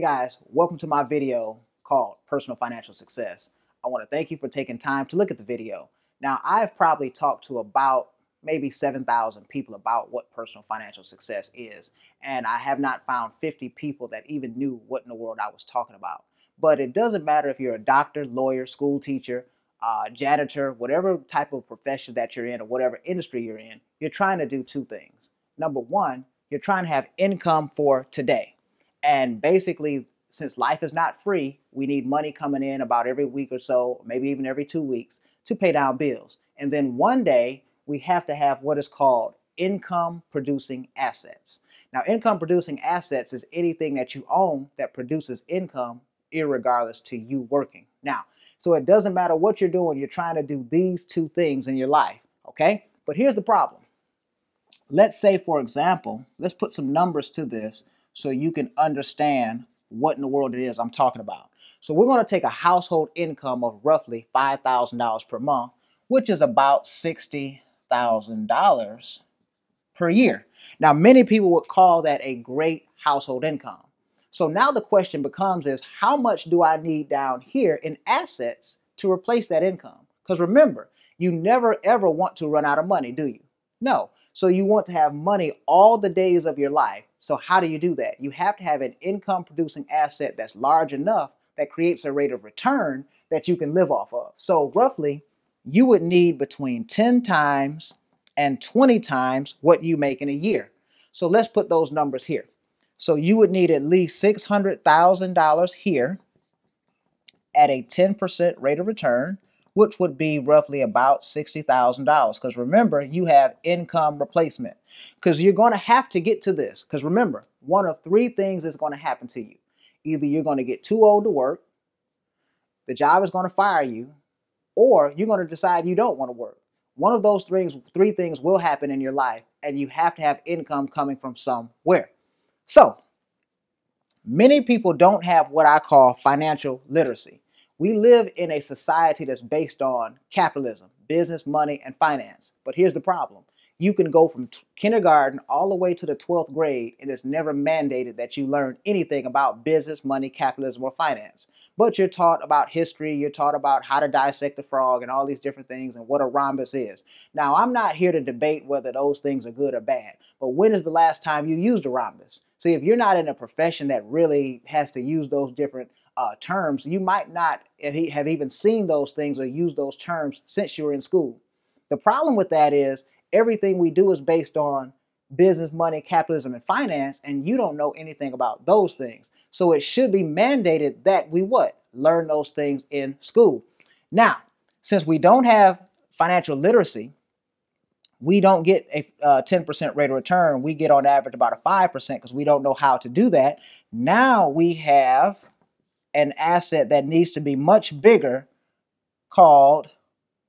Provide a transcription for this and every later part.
guys, welcome to my video called Personal Financial Success. I want to thank you for taking time to look at the video. Now, I've probably talked to about maybe 7,000 people about what personal financial success is, and I have not found 50 people that even knew what in the world I was talking about. But it doesn't matter if you're a doctor, lawyer, school teacher, janitor, whatever type of profession that you're in or whatever industry you're in, you're trying to do two things. Number one, you're trying to have income for today. And basically, since life is not free, we need money coming in about every week or so, maybe even every 2 weeks to pay down bills. And then one day we have to have what is called income producing assets. Now, income producing assets is anything that you own that produces income irregardless to you working. Now, so it doesn't matter what you're doing, you're trying to do these two things in your life, okay? But here's the problem. Let's say, for example, let's put some numbers to this so you can understand what in the world it is I'm talking about. So we're going to take a household income of roughly $5,000 per month, which is about $60,000 per year. Now, many people would call that a great household income. So now the question becomes is, how much do I need down here in assets to replace that income? Because remember, you never ever want to run out of money, do you? No. So you want to have money all the days of your life. So how do you do that? You have to have an income producing asset that's large enough that creates a rate of return that you can live off of. So roughly, you would need between 10 times and 20 times what you make in a year. So let's put those numbers here. So you would need at least $600,000 here at a 10% rate of return, which would be roughly about $60,000. Because remember, you have income replacement. Because you're going to have to get to this. Because remember, one of three things is going to happen to you. Either you're going to get too old to work, the job is going to fire you, or you're going to decide you don't want to work. One of those three things will happen in your life, and you have to have income coming from somewhere. So, many people don't have what I call financial literacy. We live in a society that's based on capitalism, business, money, and finance. But here's the problem. You can go from kindergarten all the way to the 12th grade, and it's never mandated that you learn anything about business, money, capitalism, or finance. But you're taught about history, you're taught about how to dissect a frog and all these different things and what a rhombus is. Now, I'm not here to debate whether those things are good or bad, but when is the last time you used a rhombus? See, if you're not in a profession that really has to use those different terms, you might not have even seen those things or used those terms since you were in school. The problem with that is everything we do is based on business, money, capitalism, and finance, and you don't know anything about those things. So it should be mandated that we what? Learn those things in school. Now, since we don't have financial literacy, we don't get a 10% rate of return. We get on average about a 5% because we don't know how to do that. Now we have an asset that needs to be much bigger called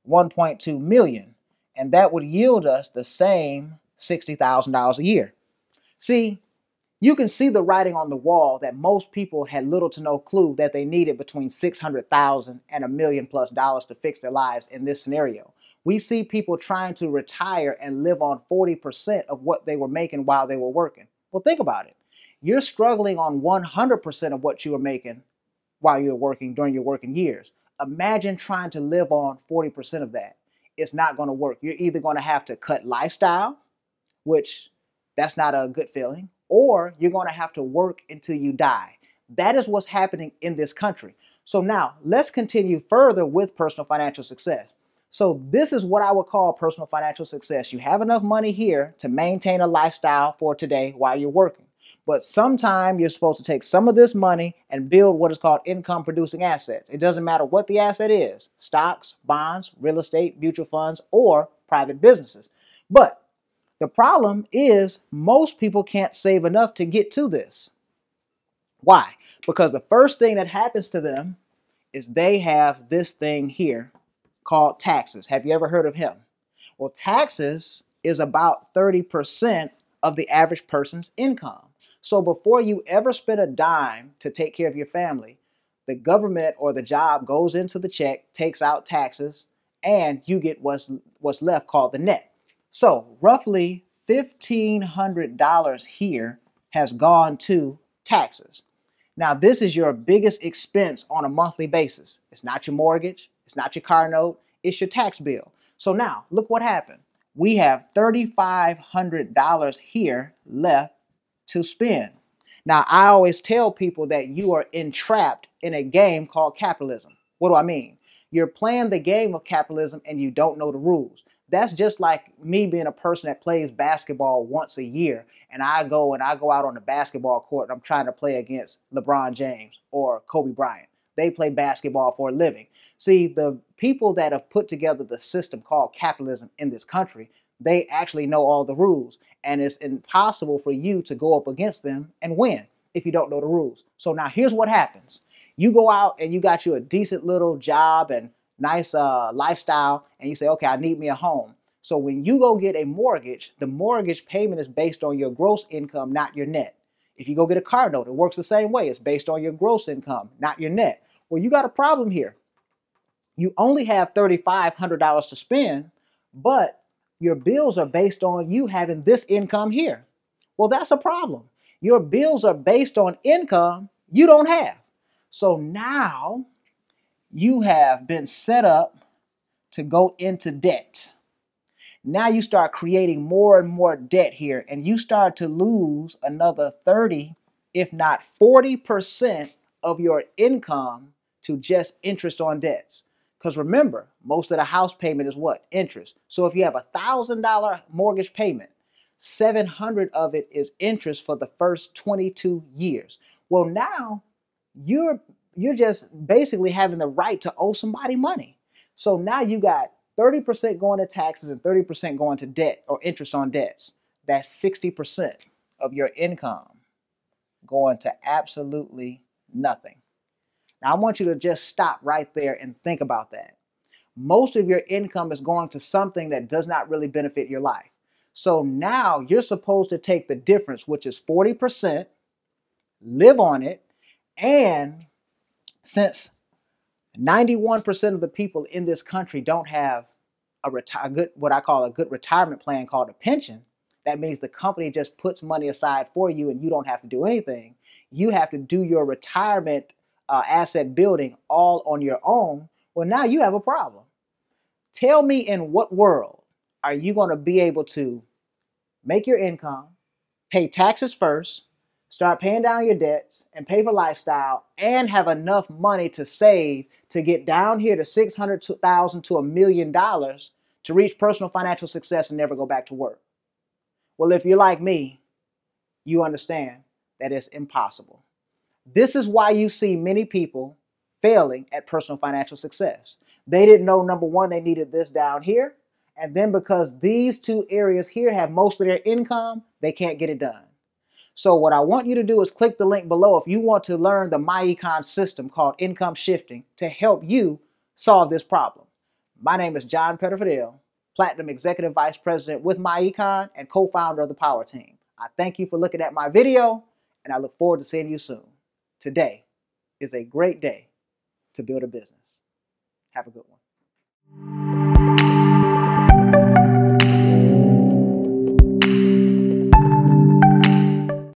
1.2 million. And that would yield us the same $60,000 a year. See, you can see the writing on the wall that most people had little to no clue that they needed between $600,000 and $1 million+ to fix their lives in this scenario. We see people trying to retire and live on 40% of what they were making while they were working. Well, think about it. You're struggling on 100% of what you were making while you were working during your working years. Imagine trying to live on 40% of that. It's not going to work. You're either going to have to cut lifestyle, which that's not a good feeling, or you're going to have to work until you die. That is what's happening in this country. So now let's continue further with personal financial success. So this is what I would call personal financial success. You have enough money here to maintain a lifestyle for today while you're working. But sometime you're supposed to take some of this money and build what is called income producing assets. It doesn't matter what the asset is, stocks, bonds, real estate, mutual funds, or private businesses. But the problem is most people can't save enough to get to this. Why? Because the first thing that happens to them is they have this thing here called taxes. Have you ever heard of him? Well, taxes is about 30% of the average person's income. So before you ever spend a dime to take care of your family, the government or the job goes into the check, takes out taxes, and you get what's left called the net. So roughly $1,500 here has gone to taxes. Now, this is your biggest expense on a monthly basis. It's not your mortgage, it's not your car note, it's your tax bill. So now, look what happened. We have $3,500 here left to spend. Now, I always tell people that you are entrapped in a game called capitalism. What do I mean? You're playing the game of capitalism and you don't know the rules. That's just like me being a person that plays basketball once a year, and I go out on the basketball court and I'm trying to play against LeBron James or Kobe Bryant. They play basketball for a living. See, the people that have put together the system called capitalism in this country, they actually know all the rules, and it's impossible for you to go up against them and win if you don't know the rules. So now here's what happens. You go out and you got you a decent little job and nice lifestyle, and you say, okay, I need me a home. So when you go get a mortgage, the mortgage payment is based on your gross income, not your net. If you go get a car note, it works the same way. It's based on your gross income, not your net. Well, you got a problem here. You only have $3,500 to spend, but your bills are based on you having this income here. Well, that's a problem. Your bills are based on income you don't have. So now you have been set up to go into debt. Now you start creating more and more debt here, and you start to lose another 30, if not 40% of your income to just interest on debts. Because remember, most of the house payment is what? Interest. So if you have $1,000 mortgage payment, 700 of it is interest for the first 22 years. Well, now you're just basically having the right to owe somebody money. So now you got 30% going to taxes and 30% going to debt or interest on debts. That's 60% of your income going to absolutely nothing. Now, I want you to just stop right there and think about that. Most of your income is going to something that does not really benefit your life. So now you're supposed to take the difference, which is 40%, live on it, and since 91% of the people in this country don't have what I call a good retirement plan called a pension, that means the company just puts money aside for you and you don't have to do anything. You have to do your retirement asset building all on your own. Well, now you have a problem. Tell me, in what world are you going to be able to make your income, pay taxes first, start paying down your debts, and pay for lifestyle, and have enough money to save to get down here to $600,000 to $1 million to reach personal financial success and never go back to work? Well, if you're like me, you understand that it's impossible. This is why you see many people failing at personal financial success. They didn't know, number one, they needed this down here. And then because these two areas here have most of their income, they can't get it done. So what I want you to do is click the link below if you want to learn the MyEcon system called income shifting to help you solve this problem. My name is John Pettiford-el, Platinum Executive Vice President with MyEcon and co-founder of the Power Team. I thank you for looking at my video, and I look forward to seeing you soon. Today is a great day to build a business. Have a good one.